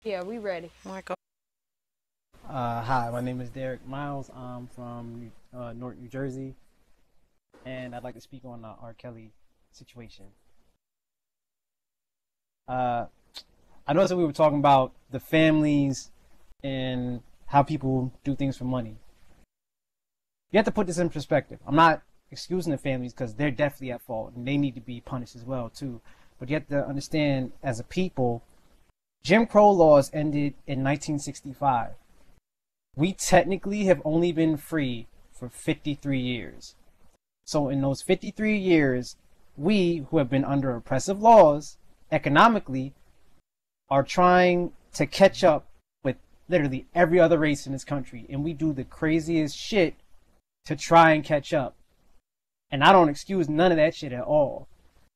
Yeah, we ready. Michael. Hi, my name is Derek Miles. I'm from Newark, New Jersey, and I'd like to speak on the R. Kelly situation. Uh, I noticed that we were talking about the families and how people do things for money. You have to put this in perspective. I'm not excusing the families because they're definitely at fault and they need to be punished as well too. But you have to understand, as a people, Jim Crow laws ended in 1965. We technically have only been free for 53 years. So in those 53 years, we who have been under oppressive laws economically are trying to catch up with literally every other race in this country. And we do the craziest shit to try and catch up. And I don't excuse none of that shit at all.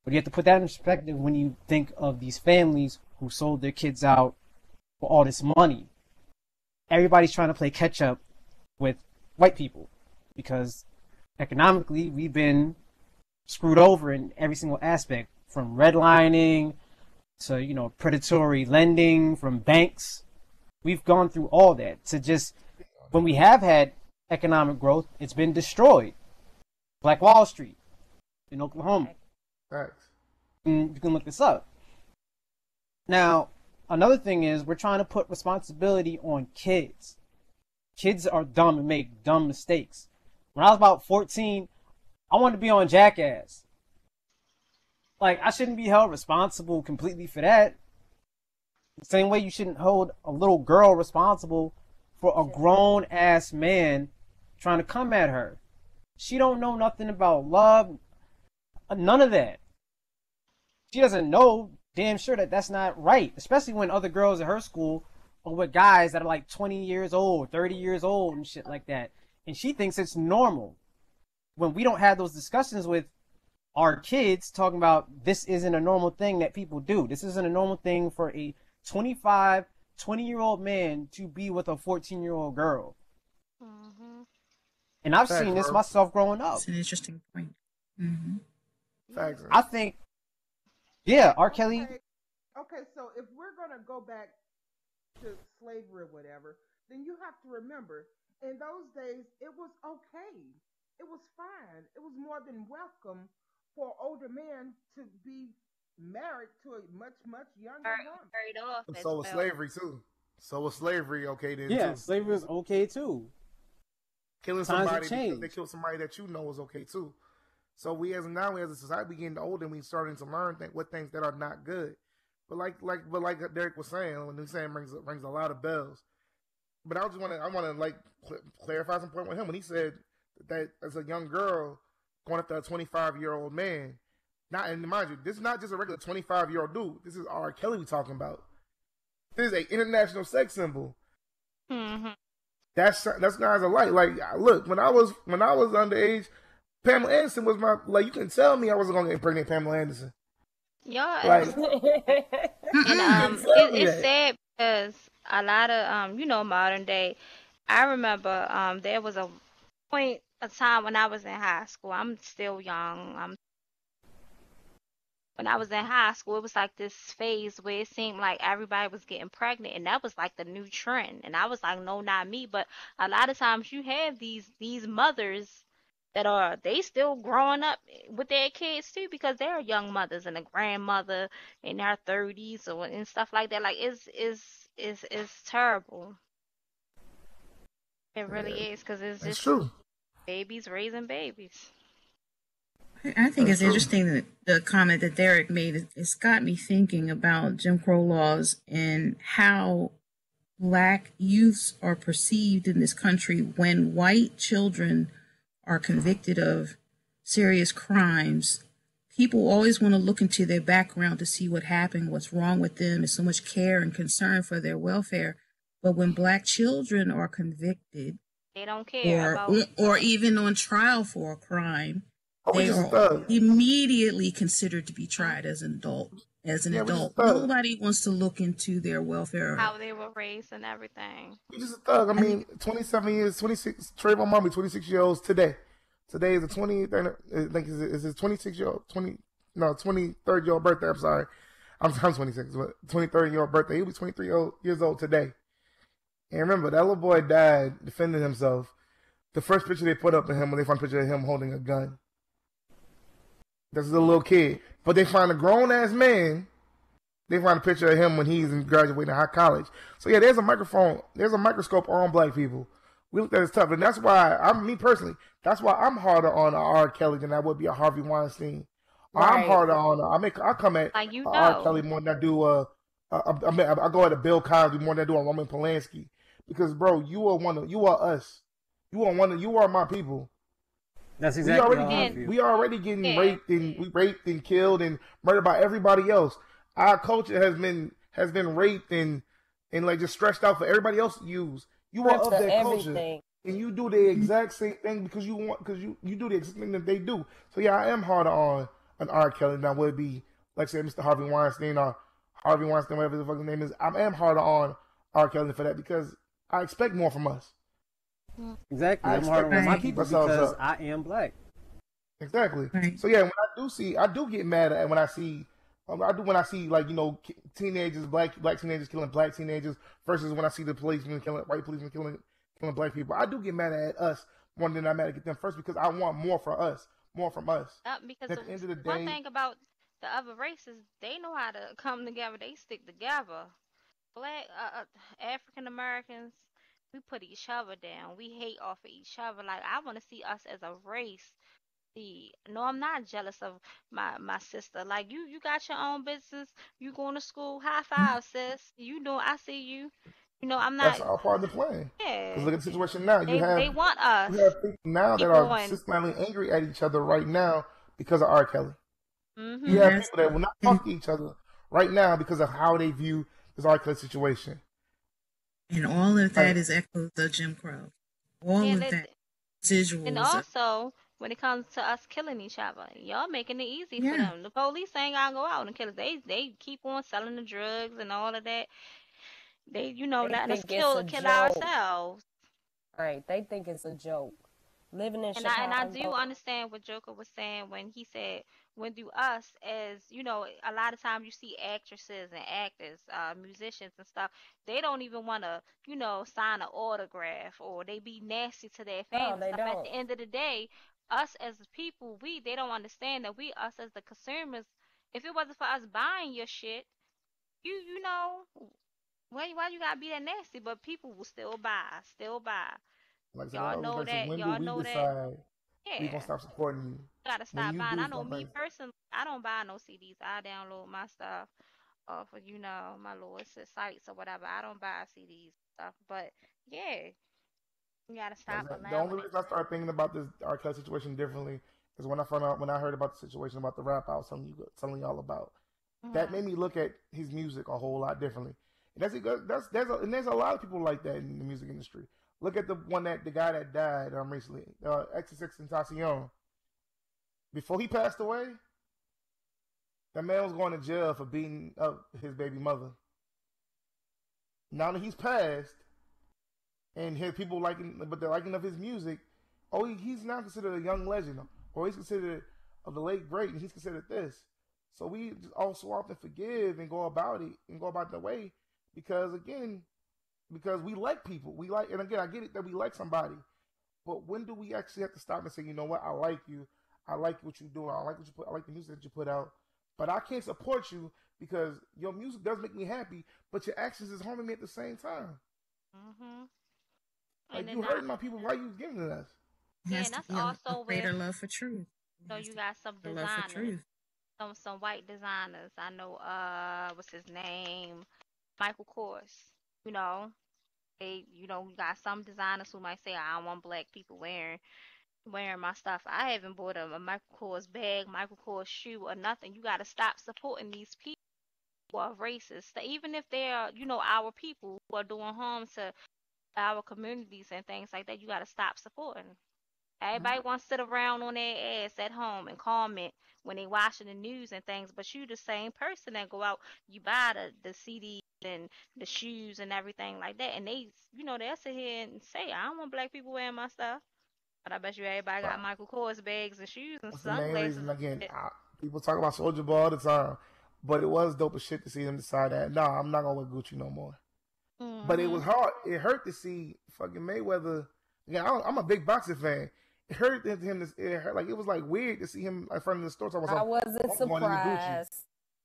But you have to put that in perspective when you think of these families who sold their kids out for all this money. Everybody's trying to play catch up with white people because economically we've been screwed over in every single aspect, from redlining to, predatory lending from banks. We've gone through all that to just, when we have had economic growth, it's been destroyed. Black Wall Street in Oklahoma. Facts. You can look this up. Now, another thing is we're trying to put responsibility on kids. Kids are dumb and make dumb mistakes. When I was about 14, I wanted to be on Jackass. Like, I shouldn't be held responsible completely for that. The same way you shouldn't hold a little girl responsible for a grown-ass man trying to come at her. She don't know nothing about love. None of that. She doesn't know damn sure that that's not right, especially when other girls at her school are with guys that are like 20 years old, 30 years old and shit like that. And she thinks it's normal. When we don't have those discussions with our kids talking about this isn't a normal thing that people do. This isn't a normal thing for a 25, 20-year-old man to be with a 14-year-old girl. Mm-hmm. And I've seen this myself growing up. That's an interesting point. Mm-hmm. Facts. I think, yeah, R. Kelly. Okay, so if we're gonna go back to slavery or whatever, then you have to remember, in those days, it was okay. It was fine. It was more than welcome for older men to be married to a much, much younger woman. Married off. So was slavery too. So was slavery okay then Yeah, too? slavery was okay too. Killing Times somebody have changed. because they killed somebody that you know is okay too. So we as a society, we getting older and we starting to learn what things that are not good. But like Derek was saying, when he was saying rings a lot of bells. But I want to clarify some point with him when he said that as a young girl going after a 25-year-old man. And mind you, this is not just a regular 25-year-old dude. This is R. Kelly we talking about. This is an international sex symbol. Mm-hmm. That's guys alike. Like, look, when I was underage, Pamela Anderson was you can tell me I wasn't gonna get impregnate Pamela Anderson. Yeah, Like, and it's sad because a lot of modern day. I remember there was a time when I was in high school. I'm still young. When I was in high school, it was like this phase where it seemed like everybody was getting pregnant, and that was like the new trend. And I was like, no, not me. But a lot of times you have these mothers that they still growing up with their kids too, because they're young mothers and a grandmother in their 30s and stuff like that. Like it's terrible. It really is, because it's just true. babies raising babies. I think it's interesting that the comment that Derek made. It's got me thinking about Jim Crow laws and how Black youths are perceived in this country when white children are convicted of serious crimes. People always want to look into their background to see what happened, what's wrong with them. There's so much care and concern for their welfare. But when Black children are convicted, they don't care or even on trial for a crime, they just are immediately considered to be tried as an adult. Nobody wants to look into their welfare, how they were raised and everything. You're just a thug. I mean, 27 years, 26. Trayvon Marbury, 26-year-olds today. Today is the 20. I think is his 26-year-old, 23rd-year-old birthday. I'm sorry. I'm 26, but 23rd-year-old birthday. He'll be 23 years old today. And remember, that little boy died defending himself. The first picture they put up of him when they find a picture of him holding a gun. This is a little kid. But they find a grown ass man. They find a picture of him when he's graduating high college. So yeah, there's a microscope on black people. We look at it as tough, and that's why me personally, that's why I'm harder on a R. Kelly than I would be a Harvey Weinstein. I'm Right. harder on. I come at Like you R. Kelly know. more than I do. I go at a Bill Cosby more than I do a Roman Polanski because, bro, you are us. You are my people. That's We exactly already how I And getting feel. we already getting yeah. raped and killed and murdered by everybody else. Our culture has been raped and like just stretched out for everybody else to use. You are Stripped of of that culture, everything. and you do the exact same thing because you do the exact thing that they do. So yeah, I am harder on an R. Kelly than I would be, like say, Mr. Harvey Weinstein or Harvey Weinstein, whatever the fucking name is. I am harder on R. Kelly for that because I expect more from us. Exactly. I I'm harder expect on us my to keep people ourselves because up. I am black. Exactly. Right. So yeah, I do get mad at when I see, when I see like teenagers, black teenagers killing black teenagers versus when I see the policemen killing white policemen killing black people. I do get mad at us more than I'm mad at them first because I want more for us, more from us. Because At the end of the one day, thing about the other races, they know how to come together. They stick together. Black African Americans, we put each other down. We hate off of each other. Like I want to see us as a race. See, no, I'm not jealous of my sister. Like you got your own business. You going to school. High five, sis. You know, I see you. I'm that's not. all part of the plan. Because Yeah, look at the situation now. they want us You have people now that keep are going. systematically angry at each other right now because of R. Kelly. You And Mhm. have that's people that will not and, talk to each other right now because of how they view this R. Kelly situation. and all of Like, that is echoes of Jim Crow. All Yeah, of that and visuals of also when it comes to us killing each other, y'all making it easy for yeah. them. The police ain't gotta go out and kill us. They keep on selling the drugs and all of that. They They letting us think it's a kill joke. ourselves. Right. They think it's a joke. Living in And I Chicago. do understand what Joker was saying when he said when do us as a lot of times you see actresses and actors, musicians and stuff, they don't even want to sign an autograph or they be nasty to their No, fans and they stuff. At don't. the end of the day, us as people, they don't understand that we us as the consumers. If it wasn't for us buying your shit, you know why you gotta be that nasty? But people will still buy. like I said, Y'all know that. when do Y'all we know that. decide we gonna Yeah. stop supporting you? Gotta When stop you buying. do I know something, me personally, I don't buy no CDs. I download my stuff off of, my little sites or whatever. I don't buy CDs and stuff. But yeah, you gotta like stop I said, the allowing only it. reason I started thinking about this R. Kelly situation differently is when I heard about the situation about the rap I was telling y'all about. That Hmm. made me look at his music a whole lot differently. And there's a lot of people like that in the music industry. Look at the guy that died recently, XXX Tentacion. Before he passed away, that man was going to jail for beating up his baby mother. Now that he's passed, and his people liking, but they're liking of his music. Oh, he's now considered a young legend, or he's considered of the late great, and he's considered this. So we just also often forgive and go about it and go about the way because again, because we like people, we like, and again, I get it that we like somebody, but when do we actually have to stop and say, you know what, I like you, I like what you do, I like the music that you put out, but I can't support you because your music does make me happy, but your actions is harming me at the same time. Hmm. And Like then you hurting my people, why you giving it us? It yeah, has and to that's be a also with greater love for truth. It has you to got some be a love for designers, truth. some white designers. I know what's his name, Michael Kors. You know you got some designers who might say I don't want black people wearing my stuff. I haven't bought a Michael Kors bag, Michael Kors shoe, or nothing. You got to stop supporting these people who are racist. So even if they're, our people who are doing harm to our communities and things like that, you got to stop supporting. Everybody wants to sit around on their ass at home and comment when they watching the news and things, but you the same person that go out, you buy the CDs and the shoes and everything like that, and they'll sit here and say, I don't want black people wearing my stuff. But I bet you everybody got Well, Michael Kors bags and shoes and that's the main sunglasses reason. and Again, shit. people talk about Soldier Boy all the time. But it was dope as shit to see them decide that, nah, I'm not gonna wear Gucci no more. But it was Mm-hmm. hard. It hurt to see fucking Mayweather. Again, I'm a big boxing fan. It hurt him. It hurt, like it was like weird to see him in front of the store talking I about wasn't I'm going into Gucci. surprised.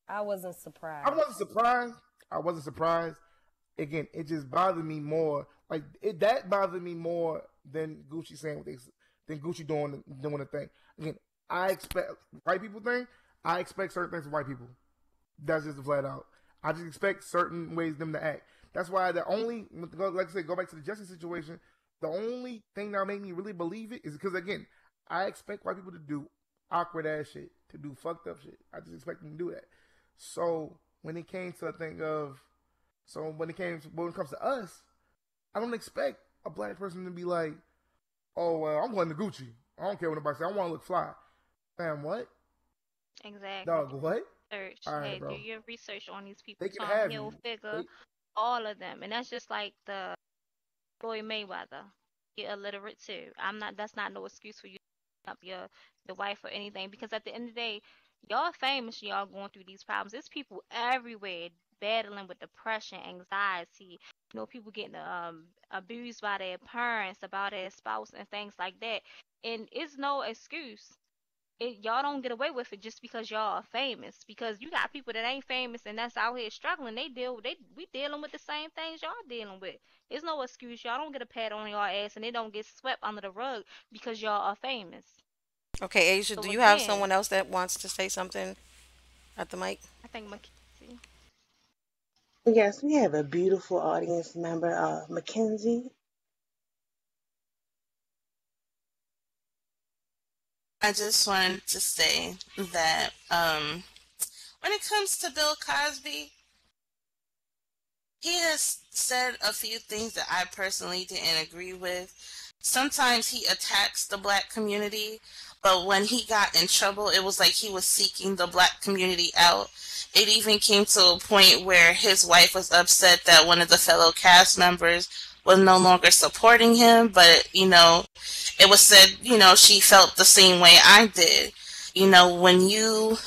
I wasn't I surprised. wasn't surprised. I wasn't surprised. Again, it just bothered me more. Like that bothered me more than Gucci saying what they than Gucci doing the thing. Again, I expect white people think. I expect certain things from white people. That's just flat out. I just expect certain ways them to act. That's why the only, like I said, go back to the Jesse situation. The only thing that made me really believe it is because again, I expect white people to do awkward ass shit, to do fucked up shit. I just expect them to do that. So when it came to a thing of, when it comes to us, I don't expect a black person to be like, oh well, I'm going to Gucci. I don't care what nobody say. I want to look fly. Fam, what? Exactly. Dog, what? Research. All right, Hey, do bro. your research on these people. They can Tom have Hill, you. Figure, They, all of them, and that's just like the Floyd Mayweather. You're illiterate too. I'm not. That's not no excuse for you to up your wife or anything. Because at the end of the day, y'all famous. Y'all going through these problems. There's people everywhere battling with depression, anxiety. People getting abused by their parents, about their spouse, and things like that. And it's no excuse. Y'all don't get away with it just because y'all are famous. Because you got people that ain't famous and that's out here struggling. We dealing with the same things y'all dealing with. There's no excuse. Y'all don't get a pat on your ass and it don't get swept under the rug because y'all are famous. Okay, Asia, So do you have again, someone else that wants to say something at the mic? I think Mackenzie. Yes, we have a beautiful audience member, Mackenzie. I just wanted to say that when it comes to Bill Cosby, he has said a few things that I personally didn't agree with. Sometimes he attacks the black community, but when he got in trouble, it was like he was seeking the black community out. It even came to a point where his wife was upset that one of the fellow cast members was no longer supporting him, but, it was said, she felt the same way I did. When you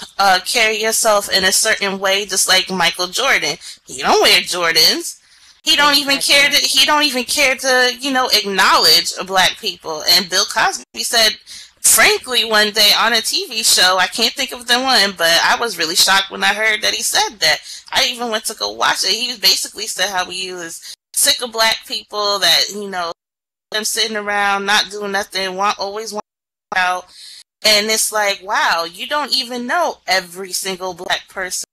carry yourself in a certain way, just like Michael Jordan, he don't wear Jordans. He don't even care to. Exactly. He don't even care to, acknowledge black people. And Bill Cosby said, frankly, one day on a TV show, I can't think of the one, but I was really shocked when I heard that he said that. I even went to go watch it. He basically said how he was sick of black people, that them sitting around not doing nothing, always want out. And it's like, wow, you don't even know every single black person.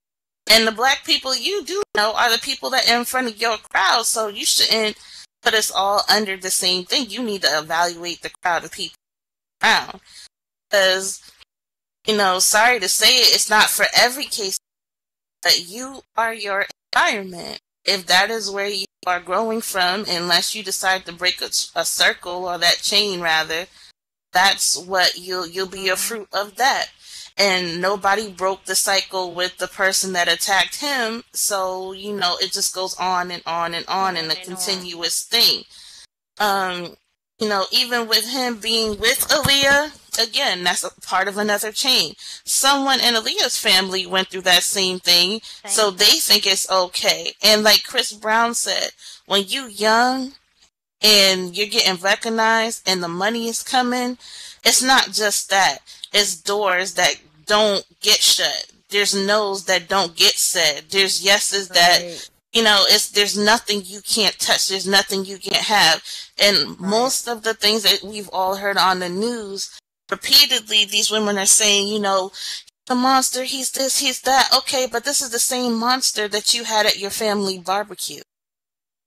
And the black people you do know are the people that are in front of your crowd, so you shouldn't put us all under the same thing. You need to evaluate the crowd of people around. Because, sorry to say it, it's not for every case, but you are your environment. If that is where you are growing from, unless you decide to break a circle, or that chain rather, that's what you'll be a fruit of that. And nobody broke the cycle with the person that attacked him, so it just goes on and on and on in On a and on. continuous thing. um Even with him being with Aaliyah, again, that's a part of another chain. Someone in Aaliyah's family went through that same thing, Same so they thing. think it's okay. And like Chris Brown said, when you young and you're getting recognized and the money is coming, it's not just that. It's doors that don't get shut. There's no's that don't get said. There's yeses that, Right. there's nothing you can't touch. There's nothing you can't have. And Right. most of the things that we've all heard on the news, repeatedly, these women are saying, the monster, he's this, he's that. Okay, but this is the same monster that you had at your family barbecue.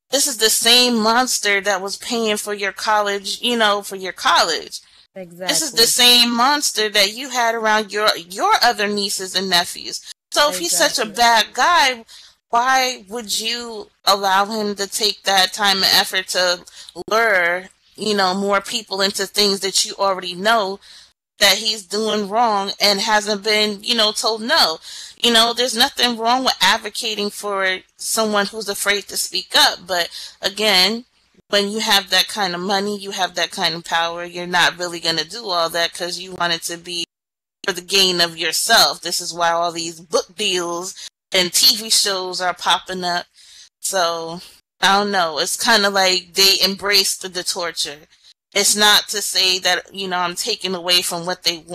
This is the same monster that was paying for your college, for your college. This is the Exactly. same monster that you had around your other nieces and nephews. So if he's such a Exactly. bad guy, why would you allow him to take that time and effort to lure, more people into things that you already know that he's doing wrong and hasn't been, told no? There's nothing wrong with advocating for someone who's afraid to speak up. But again, when you have that kind of money, you have that kind of power, you're not really going to do all that because you want it to be for the gain of yourself. This is why all these book deals and TV shows are popping up. So I don't know. It's kind of like they embraced the torture. It's not to say that I'm taking away from what they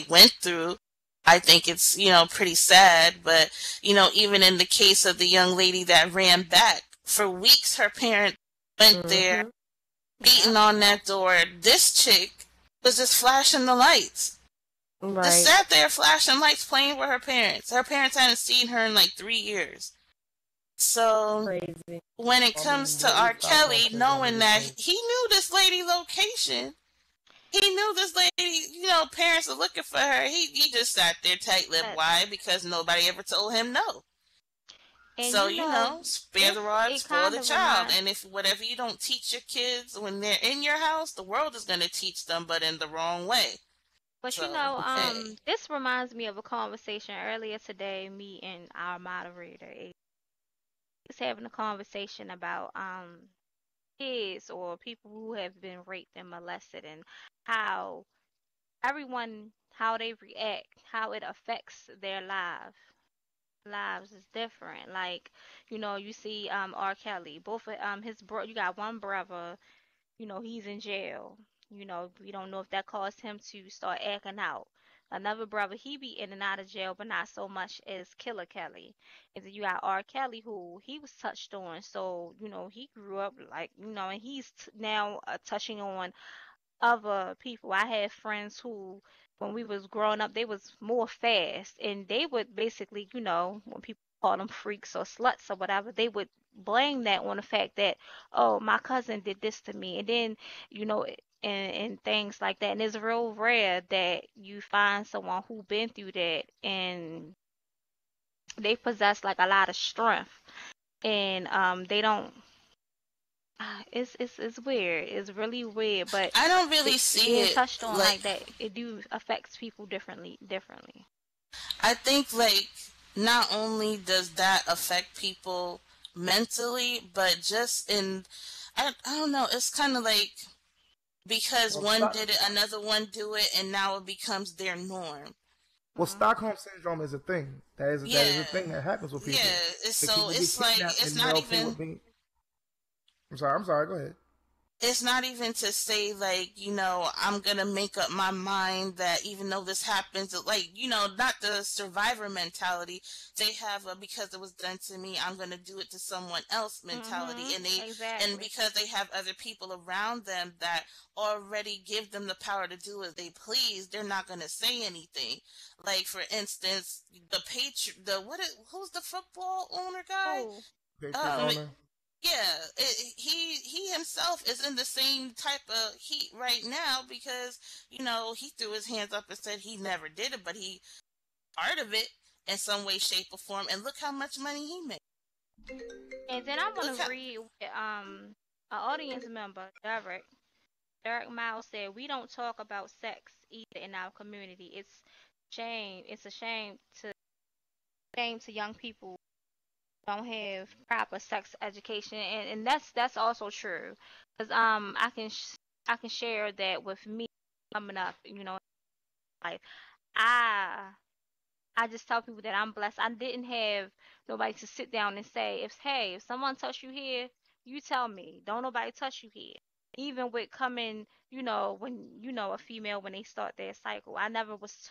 went through. I think it's pretty sad, but even in the case of the young lady that ran back for weeks, her parents went there beating on that door. This chick was just flashing the lights. Just Right. sat there flashing lights, playing with her parents. Her parents hadn't seen her in like 3 years. So Crazy. when it I comes mean, to yeah, R. it's Stockholm Kelly, syndrome knowing is a that thing. he knew this lady location, he knew this lady, parents are looking for her. He just sat there tight-lipped. But Why? Because nobody ever told him no. and So, spare this the rod, it spoil kind the of child. reminds And if whatever you don't teach your kids when they're in your house, the world is going to teach them, but in the wrong way. but So, hey. this reminds me of a conversation earlier today, me and our moderator was having a conversation about kids or people who have been raped and molested and how how they react, how it affects their lives is different. Like, you see R. Kelly, both of his you got one brother, he's in jail. We don't know if that caused him to start acting out. Another brother, he be in and out of jail, but not so much as Killer Kelly. And then you got R. Kelly, who he was touched on. So, he grew up like, and he's now touching on other people. I had friends who, when we was growing up, they was more fast, and they would basically, when people call them freaks or sluts or whatever, they would blame that on the fact that, oh, my cousin did this to me, and then, you know, and things like that. And it's real rare that you find someone who been through that and they possess like a lot of strength, and they don't. It's weird. It's really weird, but I don't really be, see being it touched on like like that, it do affects people differently. I think like not only does that affect people mentally, but just in I don't know, it's kind of like because Well, one did it, another one do it, and now it becomes their norm. Stockholm syndrome is a thing. That is Yeah, a thing that happens with yeah. people. Like people get It's like kidnapped it's and they're not okay even with being. I'm sorry. I'm sorry. Go ahead. it's not even to say like I'm gonna make up my mind that even though this happens, like not the survivor mentality. They have a because it was done to me, I'm gonna do it to someone else mentality. Mhm. And Exactly. because they have other people around them that already give them the power to do as they please, they're not gonna say anything. Like for instance, who's the football owner guy? Oh, Patriots um owner. yeah, he himself is in the same type of heat right now because he threw his hands up and said he never did it, but he part of it in some way, shape, or form. And look how much money he made. and then I want Look to how read an audience member, Derek Miles said, "We don't talk about sex either in our community. It's shame. It's a shame to young people don't have proper sex education, and that's also true, because I can share that with me coming up, like I I just tell people that I'm blessed. I didn't have nobody to sit down and say, if someone touch you here, you tell me. Don't nobody touch you here. Even with coming, when a female when they start their cycle, I never was,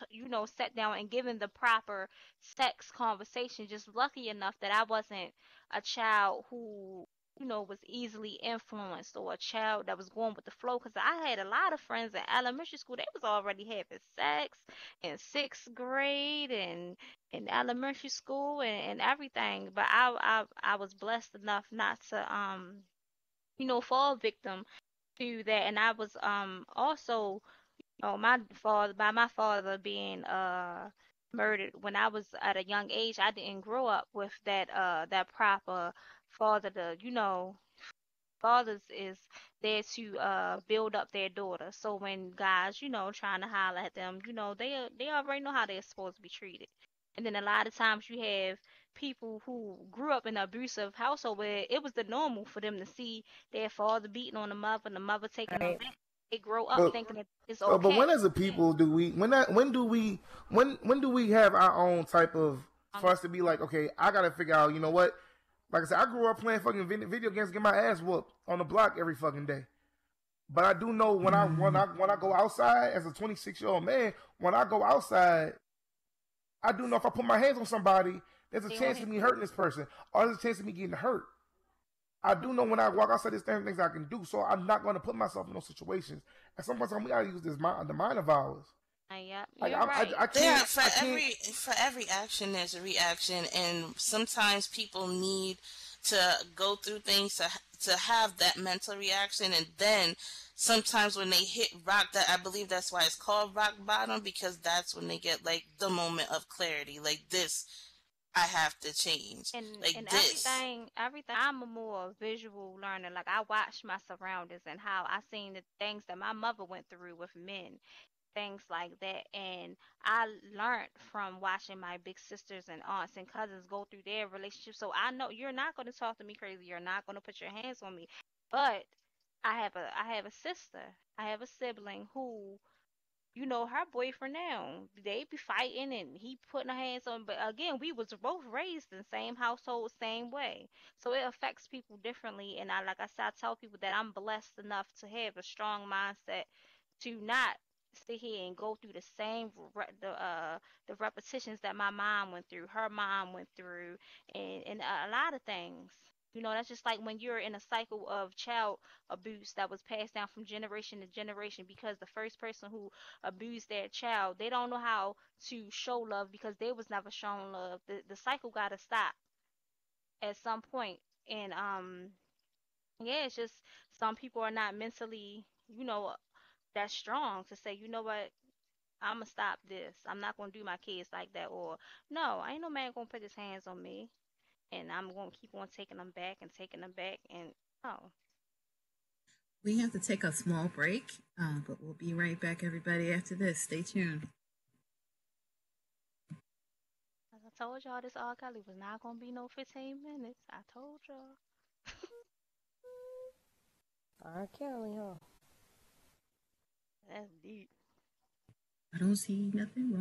sat down and given the proper sex conversation. Just lucky enough that I wasn't a child who was easily influenced or a child that was going with the flow, because I had a lot of friends in elementary school, they was already having sex in sixth grade and in elementary school and everything. But I was blessed enough not to fall victim to that. And I was also, my father being murdered when I was at a young age, I didn't grow up with that proper father to, fathers is there to build up their daughter. So when guys, trying to holler at them, they already know how they're supposed to be treated. And then a lot of times you have people who grew up in an abusive household where it was the normal for them to see their father beating on the mother and the mother taking them Right. back. They grow up But thinking that it's but when okay. as a people do we when do we have our own type of for us to be like, okay, I gotta figure out, you know what? Like I said, I grew up playing fucking video games, get my ass whooped on the block every fucking day. But I do know when I go outside as a 26-year-old man, when I go outside, I do know if I put my hands on somebody, there's a They chance don't of me hurting this person, or there's a chance of me getting hurt. I do know when I walk outside, there's certain things I can do, so I'm not going to put myself in those situations. At some point in time, we got to use the mind of ours. Yep, Like you're right. Yeah, I can't. for every action there's a reaction, and sometimes people need to go through things to have that mental reaction, and then sometimes when they hit rock, that I believe that's why it's called rock bottom, because that's when they get like the moment of clarity, like this I have to change, And like this. everything. I'm a more visual learner. Like I watch my surroundings and how I seen the things that my mother went through with men, things like that. And I learned from watching my big sisters and aunts and cousins go through their relationships. So I know you're not going to talk to me crazy. You're not going to put your hands on me. But I have a sister. I have a sibling who, her boyfriend now, they be fighting and he putting her hands on. But again, we was both raised in the same household, same way. So it affects people differently. And like I said, I tell people that I'm blessed enough to have a strong mindset to not sit here and go through the same the repetitions that my mom went through, her mom went through, and a lot of things. That's just like when you're in a cycle of child abuse that was passed down from generation to generation because the first person who abused their child, they don't know how to show love because they was never shown love. The cycle got to stop at some point. And yeah, it's just some people are not mentally, that strong to say, you know what, I'm gonna stop this. I'm not gonna do my kids like that. Or no, ain't no man gonna put his hands on me, and I'm gonna keep on taking them back and taking them back. And no, We have to take a small break, but we'll be right back, everybody, after this. Stay tuned. as I told y'all, this R. Kelly was not gonna be no 15 minutes. I told y'all. R. Kelly, huh? That's deep. I don't see nothing wrong.